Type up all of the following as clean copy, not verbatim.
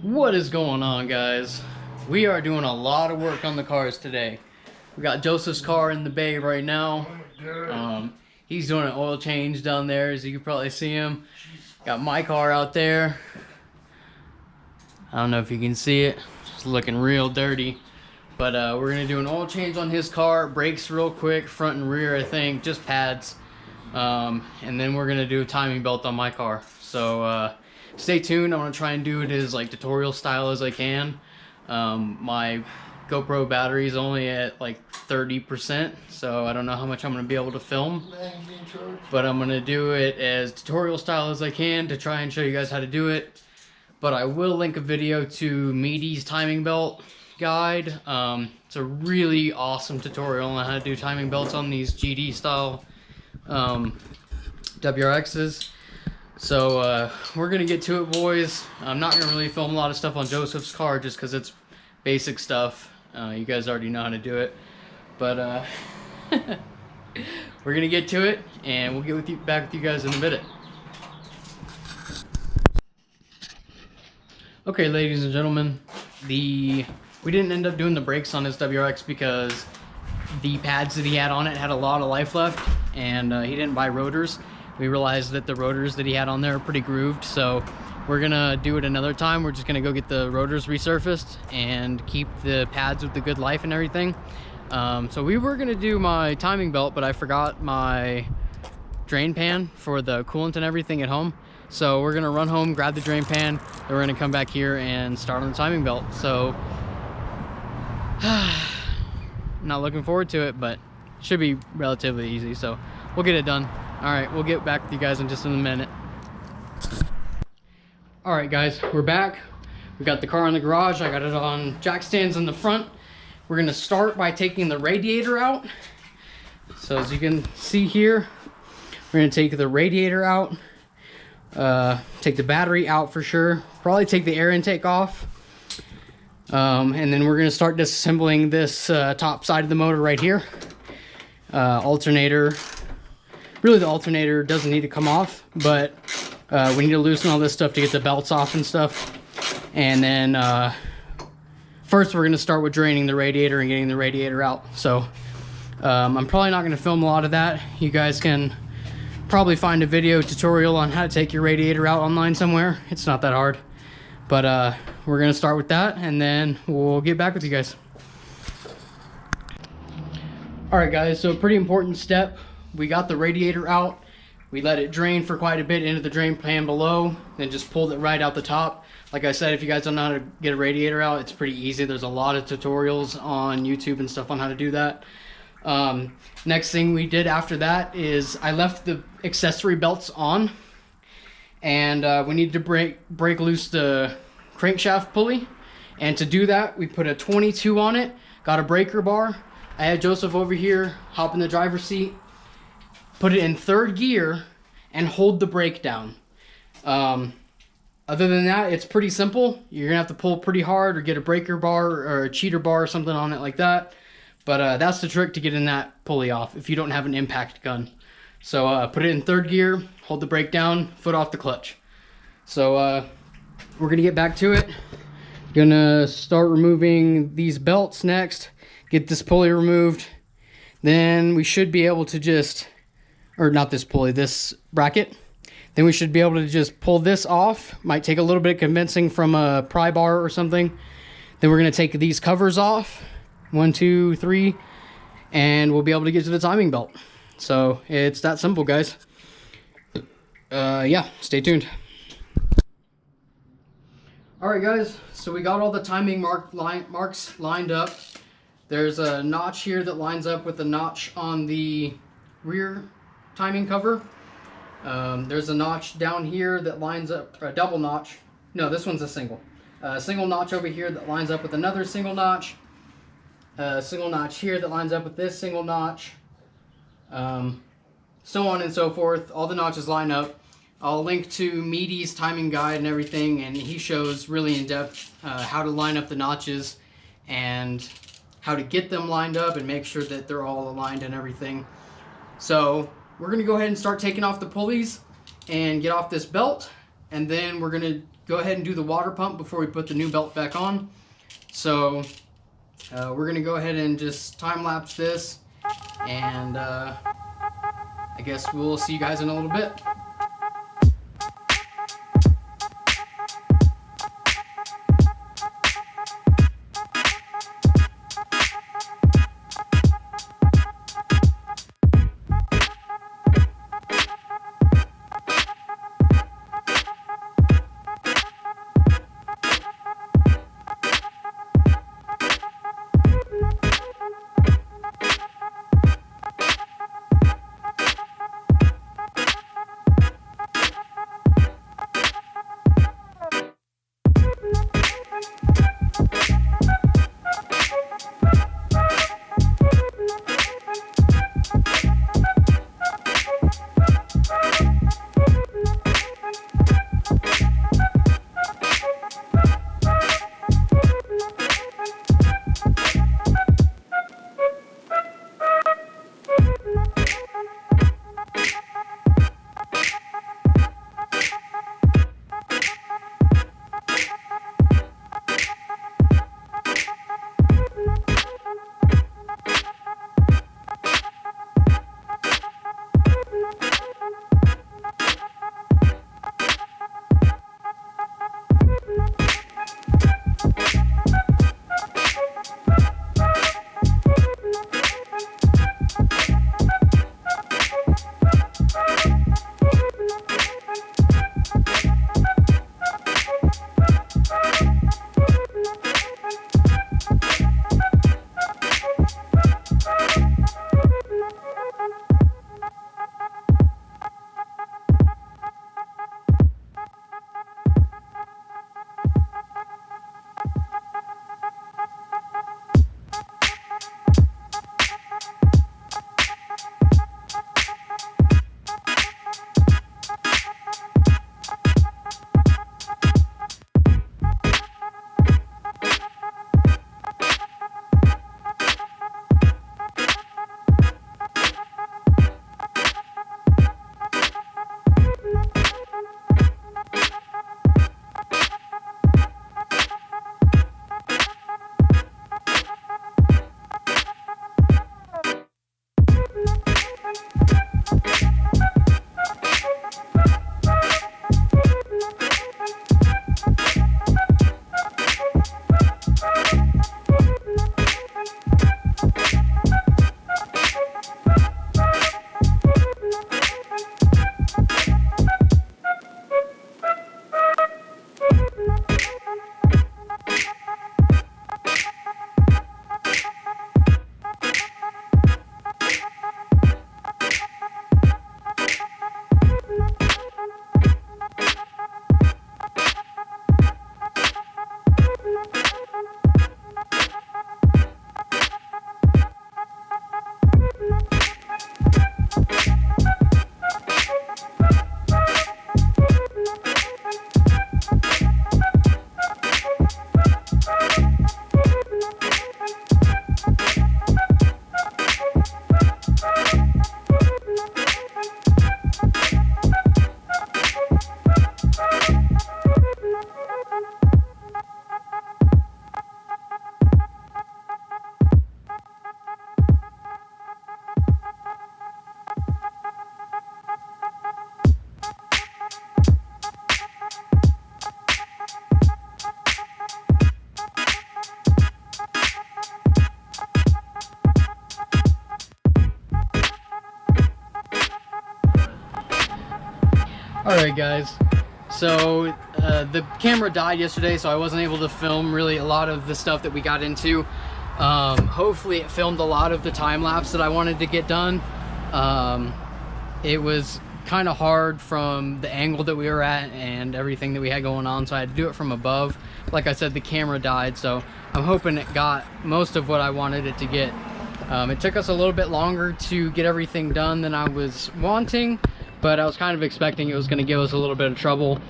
What is going on, guys? We are doing a lot of work on the cars today. We got Joseph's car in the bay right now. He's doing an oil change down there, as you can probably see him. Got my car out there. I don't know if you can see it. It's looking real dirty. But we're going to do an oil change on his car. Brakes real quick, front and rear, I think. Just pads. And then we're going to do a timing belt on my car. So stay tuned. I want to try and do it as like tutorial style as I can. My GoPro battery is only at like 30%, so I don't know how much I'm going to be able to film. But I'm going to do it as tutorial style as I can to try and show you guys how to do it. But I will link a video to Meaty's timing belt guide. It's a really awesome tutorial on how to do timing belts on these GD style WRXs. So we're gonna get to it, boys. I'm not gonna really film a lot of stuff on Joseph's car just because it's basic stuff. You guys already know how to do it, but we're gonna get to it, and we'll get back with you guys in a minute. Okay, ladies and gentlemen, we didn't end up doing the brakes on his WRX because the pads that he had on it had a lot of life left, and he didn't buy rotors. We realized that the rotors that he had on there are pretty grooved, so we're gonna do it another time. We're just gonna go get the rotors resurfaced and keep the pads with the good life and everything. So we were gonna do my timing belt, but I forgot my drain pan for the coolant and everything at home. So we're gonna run home, grab the drain pan, then we're gonna come back here and start on the timing belt. So not looking forward to it, but it should be relatively easy, so we'll get it done. All right, we'll get back with you guys in just a minute. All right, guys, we're back. We got the car in the garage. I got it on jack stands in the front. We're gonna start by taking the radiator out. So as you can see here, we're gonna take the radiator out, take the battery out for sure, probably take the air intake off, and then we're gonna start disassembling this top side of the motor right here. Alternator. Really, the alternator doesn't need to come off, but we need to loosen all this stuff to get the belts off and stuff. And then first we're going to start with draining the radiator and getting the radiator out. So I'm probably not going to film a lot of that. You guys can probably find a video tutorial on how to take your radiator out online somewhere. It's not that hard. But we're going to start with that, and then we'll get back with you guys. Alright guys, so a pretty important step. We got the radiator out. We let it drain for quite a bit into the drain pan below, then just pulled it right out the top. Like I said, if you guys don't know how to get a radiator out, it's pretty easy. There's a lot of tutorials on YouTube and stuff on how to do that. Next thing we did after that is I left the accessory belts on, and we needed to break loose the crankshaft pulley. And to do that, we put a 22 on it, got a breaker bar. I had Joseph over here hop in the driver's seat, put it in third gear, and hold the brake down. Other than that, it's pretty simple. You're gonna have to pull pretty hard or get a breaker bar or a cheater bar or something on it like that. But that's the trick to getting that pulley off if you don't have an impact gun. So put it in third gear, hold the brake down, foot off the clutch. So we're gonna get back to it. Gonna start removing these belts next, get this pulley removed. Then we should be able to just, or not this pulley, this bracket. Then we should be able to just pull this off. Might take a little bit of convincing from a pry bar or something. Then we're gonna take these covers off, 1, 2, 3, and we'll be able to get to the timing belt. So it's that simple, guys. Yeah, stay tuned. All right, guys, so we got all the timing marks lined up. There's a notch here that lines up with the notch on the rear timing cover. There's a notch down here that lines up, a double notch. No, this one's a single. Single notch over here that lines up with another single notch. Single notch here that lines up with this single notch. So on and so forth. All the notches line up. I'll link to Meaty's timing guide and everything, and he shows really in depth how to line up the notches and how to get them lined up and make sure that they're all aligned and everything. So we're going to go ahead and start taking off the pulleys and get off this belt, and then we're gonna go ahead and do the water pump before we put the new belt back on. So we're gonna go ahead and just time lapse this, and I guess we'll see you guys in a little bit. Alright guys, so the camera died yesterday, so I wasn't able to film really a lot of the stuff that we got into. Hopefully it filmed a lot of the time lapse that I wanted to get done. It was kind of hard from the angle that we were at and everything that we had going on, so I had to do it from above. Like I said, the camera died, so I'm hoping it got most of what I wanted it to get. It took us a little bit longer to get everything done than I was wanting, but I was kind of expecting it was going to give us a little bit of trouble,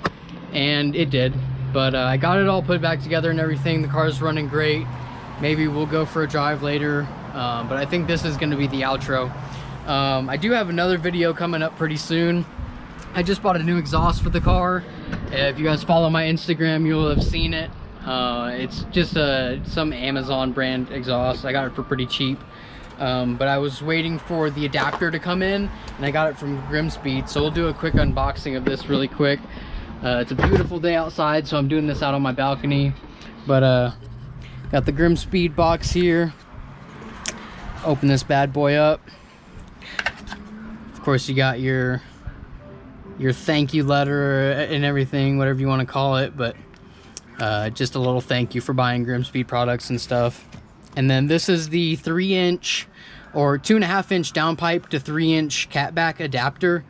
and it did. But I got it all put back together and everything. The car's running great. Maybe we'll go for a drive later, but I think this is going to be the outro. I do have another video coming up pretty soon. I just bought a new exhaust for the car. If you guys follow my Instagram, you'll have seen it. It's just some Amazon brand exhaust. I got it for pretty cheap. But I was waiting for the adapter to come in, and I got it from Grimspeed. So we'll do a quick unboxing of this really quick. It's a beautiful day outside, so I'm doing this out on my balcony. But got the Grimspeed box here. Open this bad boy up. Of course, you got your thank you letter and everything, whatever you want to call it, but just a little thank you for buying Grimspeed products and stuff. And then this is the 3-inch or 2.5-inch downpipe to 3-inch catback adapter.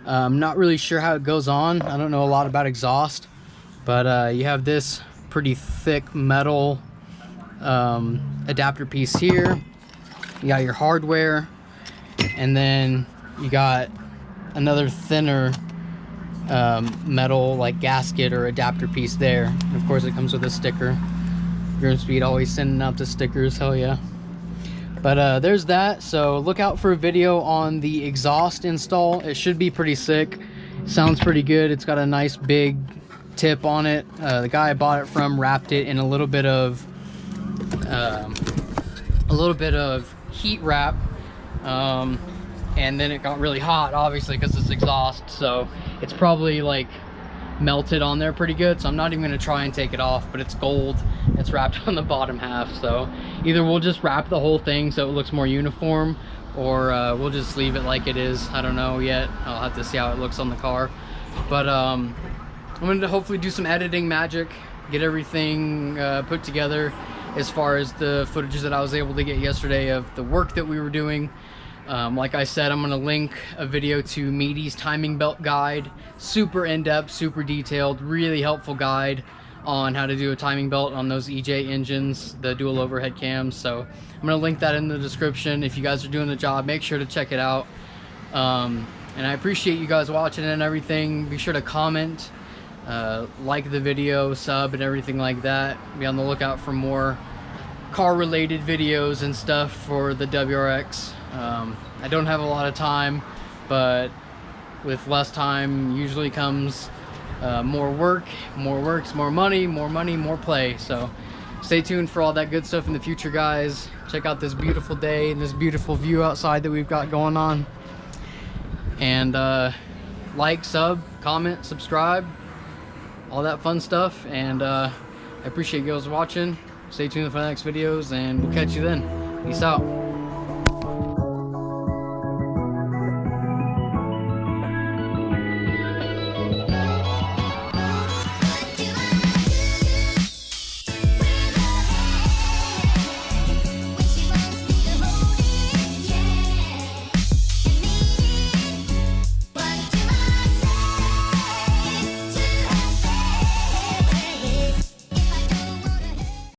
I'm not really sure how it goes on. I don't know a lot about exhaust, but you have this pretty thick metal adapter piece here. You got your hardware, and then you got another thinner metal like gasket or adapter piece there. And of course, it comes with a sticker. Grimspeed always sending out the stickers, hell yeah. But there's that. So look out for a video on the exhaust install. It should be pretty sick. Sounds pretty good. It's got a nice big tip on it. The guy I bought it from wrapped it in a little bit of heat wrap, and then it got really hot, obviously, because it's exhaust, so it's probably like melted on there pretty good. So I'm not even going to try and take it off, but it's gold. It's wrapped on the bottom half, so either we'll just wrap the whole thing so it looks more uniform, or we'll just leave it like it is. I don't know yet. I'll have to see how it looks on the car. But I'm going to hopefully do some editing magic, get everything put together as far as the footage that I was able to get yesterday of the work that we were doing. Like I said, I'm going to link a video to Meaty's timing belt guide. Super in-depth, super detailed, really helpful guide on how to do a timing belt on those EJ engines, the dual overhead cams. So I'm going to link that in the description. If you guys are doing the job, make sure to check it out. And I appreciate you guys watching and everything. Be sure to comment, like the video, sub, and everything like that. Be on the lookout for more car-related videos and stuff for the WRX. I don't have a lot of time, but with less time usually comes more work, more works, more money, more play. So stay tuned for all that good stuff in the future, guys. Check out this beautiful day and this beautiful view outside that we've got going on. And like, sub, comment, subscribe, all that fun stuff. And I appreciate you guys watching. Stay tuned for the next videos, and we'll catch you then. Peace out.